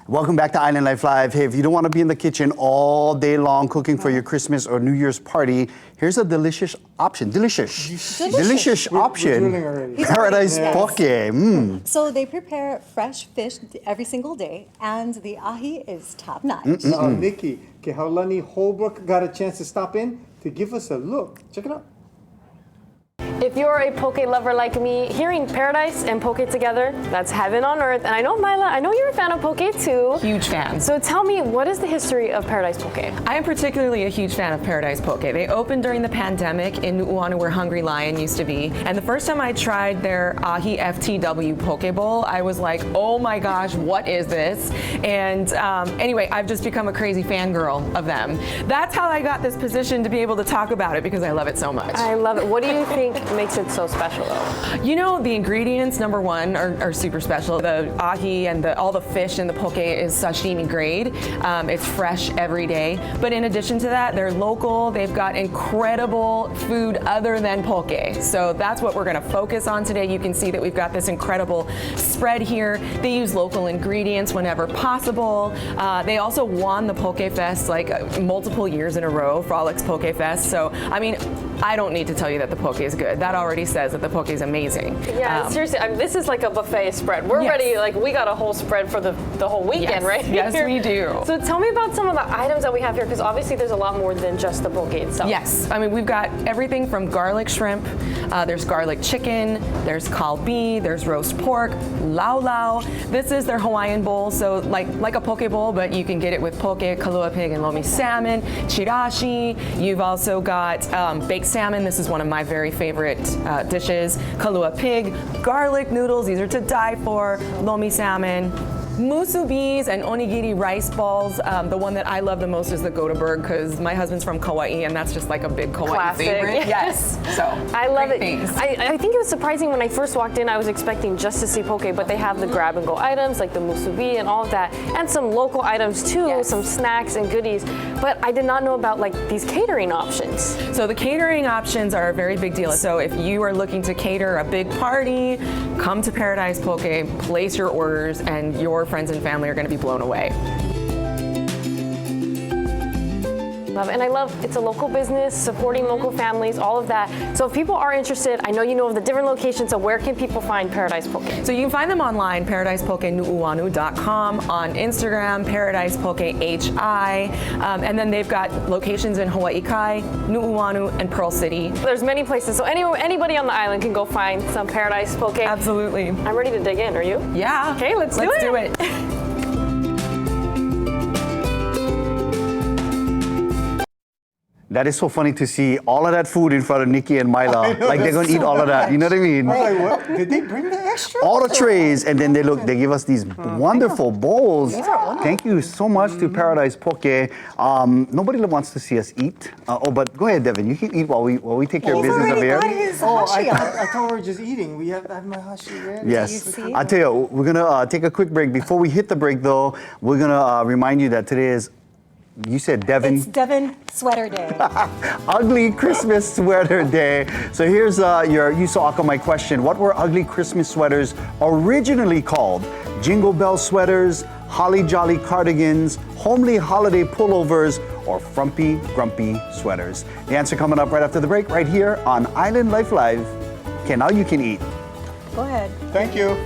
Welcome back to Island Life Live. Hey, if you don't want to be in the kitchen all day long cooking for your Christmas or New Year's party, here's a delicious option. Delicious option. Paradise Poke. So they prepare fresh fish every single day, and the ahi is top notch. Nikki, Kehaulani Holbrook got a chance to stop in to give us a look. Check it out. If you're a poke lover like me, hearing paradise and poke together, that's heaven on earth. And I know, Myla, I know you're a fan of poke too. Huge fan. So tell me, what is the history of Paradise Poke? I am particularly a huge fan of Paradise Poke. They opened during the pandemic in Nu'uanu, where Hungry Lion used to be. And the first time I tried their ahi FTW poke bowl, I was like, oh my gosh, what is this? And anyway, I've just become a crazy fangirl of them. That's how I got this position to be able to talk about it, because I love it so much. I love it. What do you think makes it so special though? You know, the ingredients, number one, are super special. The ahi and all the fish in the poke is sashimi grade. It's fresh every day. But in addition to that, they're local. They've got incredible food other than poke. So that's what we're going to focus on today. You can see that we've got this incredible spread here. They use local ingredients whenever possible. They also won the Poke Fest like multiple years in a row, Frolics Poke Fest. So, I mean, I don't need to tell you that the poke is good. That already says that the poke is amazing. Yeah, seriously, I mean, this is like a buffet spread. We're ready, like we got a whole spread for the whole weekend, right? Yes, we do. So tell me about some of the items that we have here, because obviously there's a lot more than just the poke itself. Yes, I mean, we've got everything from garlic shrimp, there's garlic chicken, there's kalbi, there's roast pork, lau lau. This is their Hawaiian bowl, so like a poke bowl, but you can get it with poke, kalua pig, and lomi salmon, chirashi. You've also got baked salmon. This is one of my very favorite dishes. Kalua pig, garlic noodles. These are to die for. Lomi salmon. Musubis and onigiri rice balls. The one that I love the most is the Gotaberg, because my husband's from Kauai, and that's just like a big Kauai favorite. Yes. So I love it. Things. I think it was surprising when I first walked in. I was expecting just to see poke, but they have the grab and go items like the musubi and all of that, and some local items too, some snacks and goodies. But I did not know about like these catering options. So the catering options are a very big deal. So if you are looking to cater a big party, come to Paradise Poke, place your orders, and your friends and family are going to be blown away. And I love it's a local business, supporting local families, all of that. So if people are interested, I know you know of the different locations, so where can people find Paradise Poke? So you can find them online, paradisepokenuuanu.com, on Instagram, paradisepokehi, and then they've got locations in Hawaii Kai, Nu'uanu, and Pearl City. There's many places, so anybody on the island can go find some Paradise Poke. Absolutely. I'm ready to dig in, are you? Yeah. Okay, let's do it. That is so funny to see all of that food in front of Nikki and Myla. Like they're going to eat all of that. You know what I mean? Like, what? Did they bring the extra? All the trays, and then they give us these wonderful bowls. Thank you so much to Paradise Poke. Nobody wants to see us eat. But go ahead, Devin. You can eat while we take care of business over here. I thought we were just eating. We have my hashi ready. Yes. I'll tell you, we're going to take a quick break. Before we hit the break, though, we're going to remind you that today is, you said Devin? It's Devin Sweater Day. Ugly Christmas Sweater Day. So here's you saw my question. What were ugly Christmas sweaters originally called? Jingle Bell sweaters, Holly Jolly cardigans, homely holiday pullovers, or frumpy, grumpy sweaters? The answer coming up right after the break, right here on Island Life Live. Okay, now you can eat. Go ahead. Thank you.